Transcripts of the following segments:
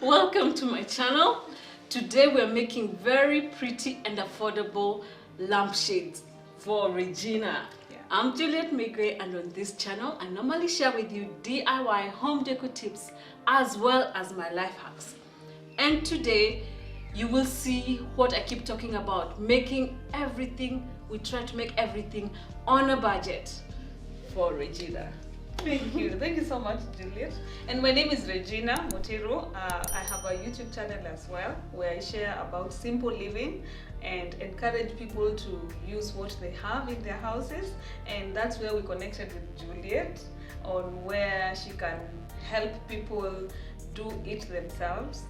Welcome to my channel. Today we're making very pretty and affordable lampshades for Regina. I'm Juliet Migwi, and on this channel I normally share with you DIY home decor tips as well as my life hacks. And today you will see what I keep talking about, making everything. We try to make everything on a budget for Regina. Thank you so much, Juliet. And my name is Regina Mutiru. I have a YouTube channel as well where I share about simple living and encourage people to use what they have in their houses. And that's where we connected with Juliet on where she can help people do it themselves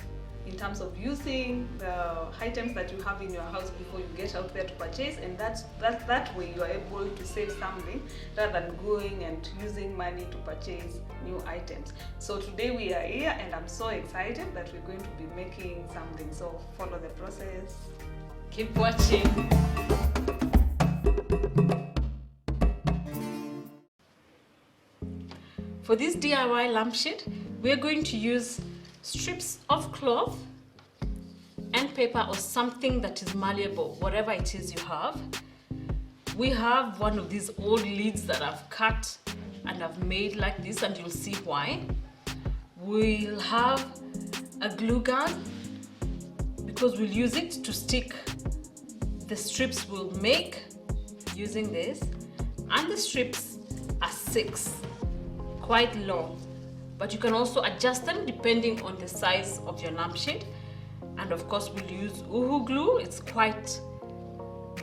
in terms of using the items that you have in your house before you get out there to purchase, and that way you are able to save something rather than going and using money to purchase new items. So today we are here and I'm so excited that we're going to be making something. So follow the process. Keep watching. For this DIY lampshade, we're going to use strips of cloth and paper or something that is malleable, whatever it is you have. We have one of these old lids that I've cut and I've made like this, and you'll see why. We'll have a glue gun because we'll use it to stick the strips we'll make using this, and the strips are 6, quite long. But you can also adjust them depending on the size of your lampshade. And of course we'll use Uhu glue. It's quite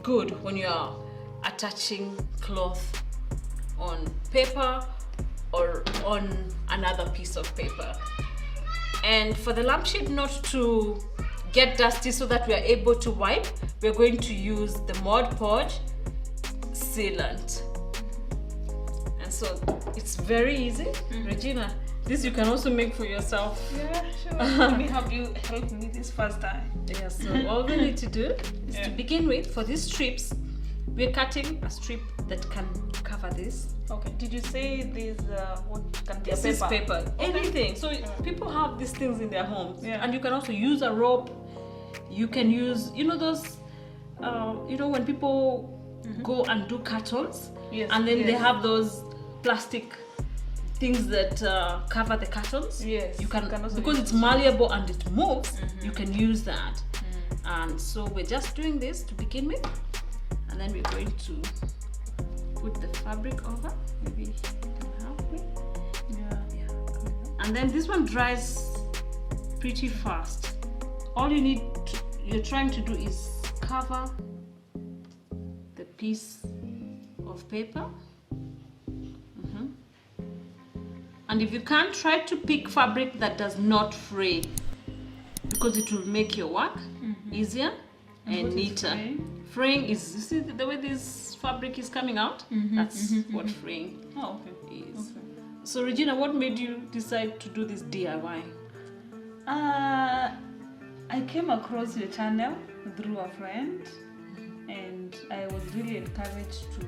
good when you're attaching cloth on paper or on another piece of paper. And for the lampshade not to get dusty so that we are able to wipe, we're going to use the Mod Podge sealant. And so it's very easy. Regina, this you can also make for yourself. Yeah, sure. Let me have you help me this first time. Yeah, so all we need to do is to begin with, for these strips, we're cutting a strip that can cover this. Okay, did you say this, what can be This a is paper? paper, anything. So people have these things in their homes. Yeah. And you can also use a rope. You can use, those, when people go and do cartons, and then they have those plastic things that cover the cartons. Yes, you can also because it's malleable and it moves. You can use that. And so we're just doing this to begin with, and then we're going to put the fabric over, maybe halfway. And then this one dries pretty fast. All you're trying to do is cover the piece of paper. And if you can, try to pick fabric that does not fray, because it will make your work easier and neater. Fraying is, you see the way this fabric is coming out? That's what fraying is. Okay. So Regina, what made you decide to do this DIY? I came across your channel through a friend, and I was really encouraged to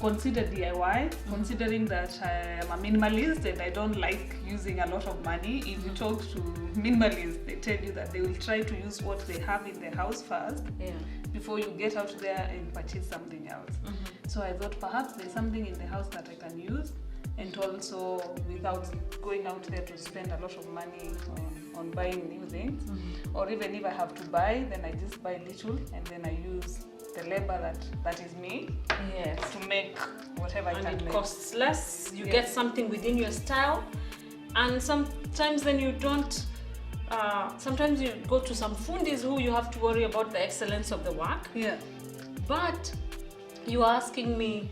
consider DIY, considering that I am a minimalist and I don't like using a lot of money. If you talk to minimalists, they tell you that they will try to use what they have in their house first before you get out there and purchase something else. So I thought perhaps there's something in the house that I can use, and also without going out there to spend a lot of money on buying new things. Or even if I have to buy, then I just buy little and then I use the labor that is me to make whatever I can make. And it costs less, you get something within your style, and sometimes then you don't, sometimes you go to some fundis who you have to worry about the excellence of the work. But you are asking me,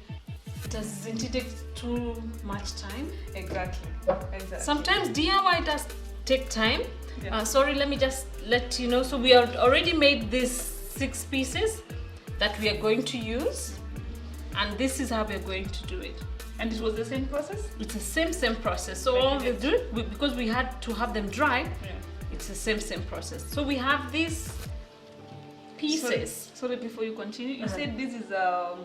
doesn't it take too much time? Exactly. Sometimes DIY does take time. Sorry, let me just let you know. So we have already made these 6 pieces that we are going to use, and this is how we're going to do it. And it was the same process? It's the same process. So all we do, because we had to have them dry, it's the same process. So we have these pieces. Sorry, before you continue, you said this is a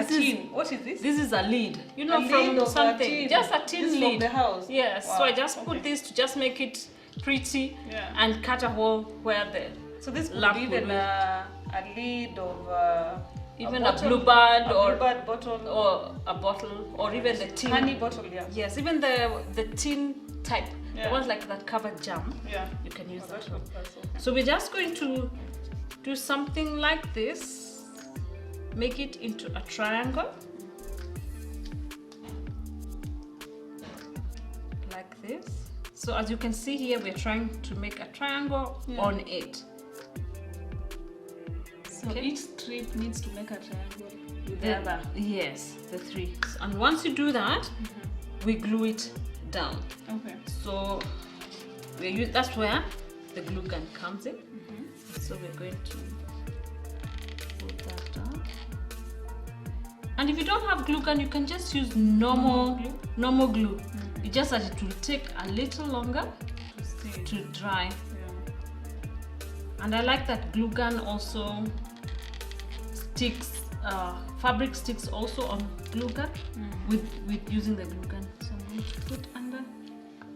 tin. What is this? This is a lid. A from lid something. Just a tin this lid. From the house? Yes. Wow. So I just put this to just make it pretty, Yeah. and cut a hole where the So this could lamp be would even be. a lid of Even bottle, a bluebird or bluebird bottle, or a bottle, or even the tin. honey bottle. Yeah. Yes, even the tin type, Yeah. the ones like that covered jam. Yeah. You can use that That's one. okay. So we're just going to do something like this. Make it into a triangle. Like this. So as you can see here, we're trying to make a triangle on it. So each strip needs to make a triangle with the The- other. Yes, the three. And once you do that, we glue it down. Okay. So that's where the glue gun comes in. So we're going to put that down. And if you don't have glue gun, you can just use normal glue. It's just that it will take a little longer to dry. Yeah. And I like that glue gun also sticks, fabric sticks also on glue gun with using the glue gun. So I'm going to put under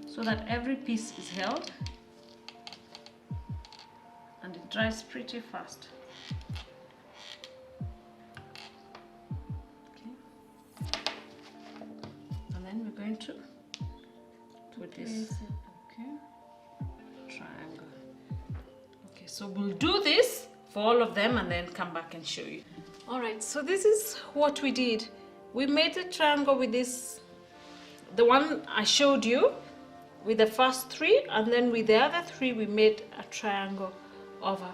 so that every piece is held and it dries pretty fast. Okay. And then we're going to put this triangle. Okay, so we'll do this for all of them and then come back and show you. All right, so this is what we did. We made a triangle with this, the one I showed you with the first three, and then with the other three we made a triangle over.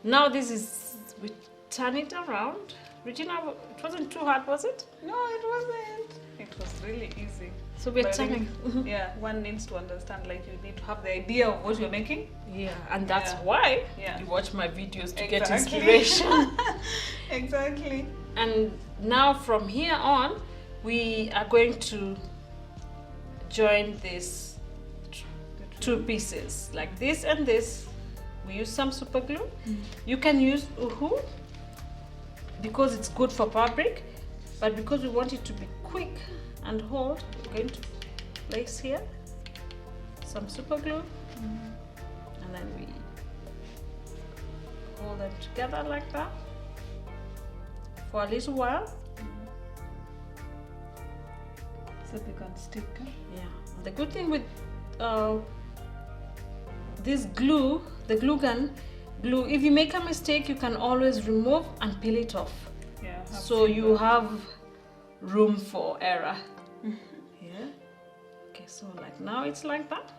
Now this is, we turn it around. Regina, it wasn't too hard, was it? No, it wasn't. It was really easy. So we're But turning. Yeah, one needs to understand, like you need to have the idea of what you're making. Yeah, and that's Yeah. why Yeah. you watch my videos to get Exactly. inspiration. Exactly. And now from here on, we are going to join these two pieces, like this and this. We use some super glue. You can use uhu because it's good for fabric, but because we want it to be quick and hold, we're going to place here some super glue, and then we hold them together like that for a little while. So they can stick. Huh? Yeah. The good thing with this glue, the glue gun glue, if you make a mistake, you can always remove and peel it off. Yeah. So you have room for error. Yeah. Okay, so like now it's like that.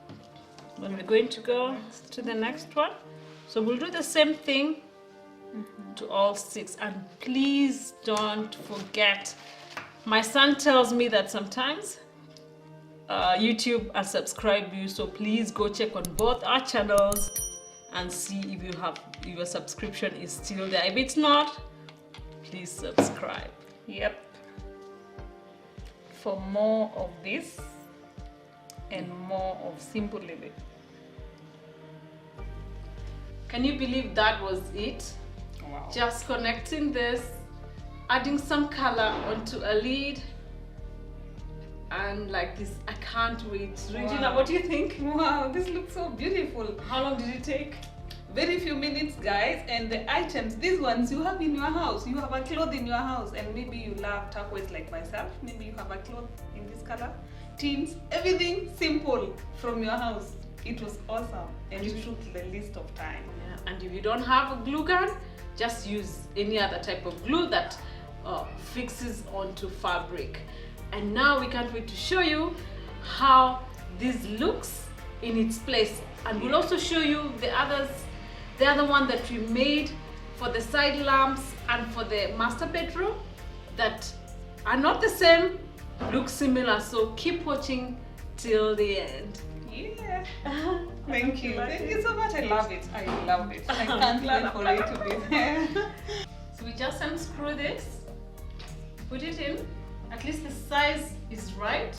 Then we're going to go to the next one. So we'll do the same thing to all six, and please don't forget. My son tells me that sometimes YouTube unsubscribe you, so please go check on both our channels and see if your subscription is still there. If it's not, please subscribe. Yep. For more of this and more of simple living. Can you believe that was it? Wow. Just connecting this, adding some color onto a lid, and like this. I can't wait. Regina, Wow. what do you think? Wow, this looks so beautiful. How long did it take? Very few minutes, guys. And the items, these ones you have in your house. You have a cloth in your house, and maybe you love turquoise like myself. Maybe you have a cloth in this color. Tints, everything simple from your house. It was awesome, and it took the least of time. Yeah. And if you don't have a glue gun, just use any other type of glue that fixes onto fabric. And now we can't wait to show you how this looks in its place. And we'll also show you the other one that we made for the side lamps and for the master bedroom that are not the same, look similar. So keep watching till the end. Yeah. Thank you. Thank you so much. I love it. I love it. I can't wait for it to be there. So we just unscrew this, put it in. At least the size is right.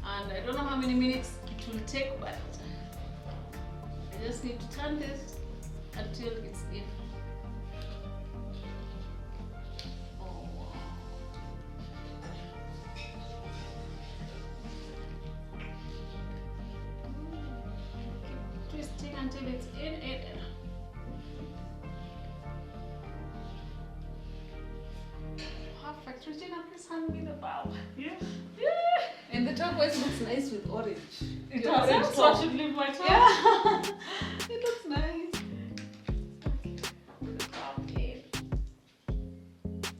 And I don't know how many minutes it will take, but I just need to turn this until it's in. Oh, wow. until it's in it. Perfect. Regina, please hand me the bowl. Yeah. Yeah. And the turquoise looks nice with orange. It Your orange orange so I top. should leave my top. Yeah. It looks nice. Put the top in.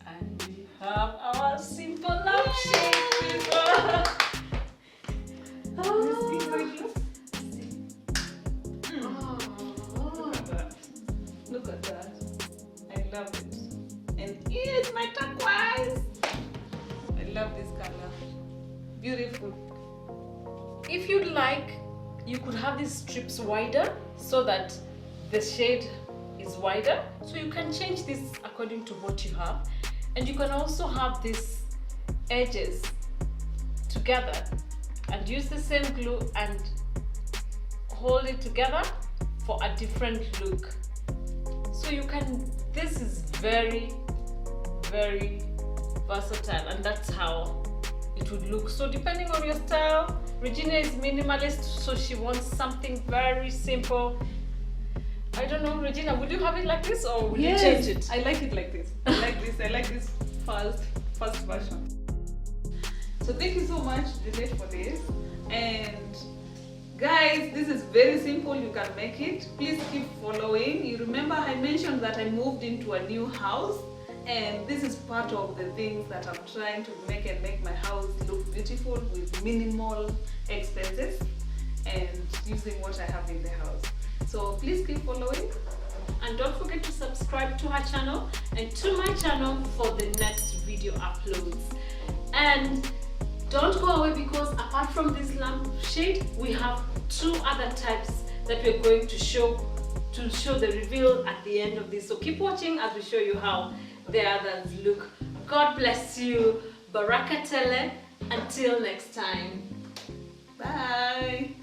And we have our simple lampshade. Oh. You see how it looks? Oh. Look at that. Look at that. I love it. And here's my turquoise. I love this color. Beautiful. If you'd like, you could have these strips wider so that the shade is wider. So you can change this according to what you have. And you can also have these edges together and use the same glue and hold it together for a different look. So you can, this is very, very versatile, and that's how it would look. So depending on your style, Regina is minimalist, so she wants something very simple. I don't know, Regina, would you have it like this or would you change it? I like it like this. I like this. I like this first version. So thank you so much, Juliet, for this. And guys, this is very simple. You can make it. Please keep following. You remember I mentioned that I moved into a new house, and this is part of the things that I'm trying to make my house look beautiful with minimal expenses and using what I have in the house. So please keep following. And don't forget to subscribe to her channel and to my channel for the next video uploads. And don't go away, because apart from this lampshade, we have 2 other types that we're going to show the reveal at the end of this. So keep watching as we show you how the others look. God bless you. Baraka Tele. Until next time. Bye.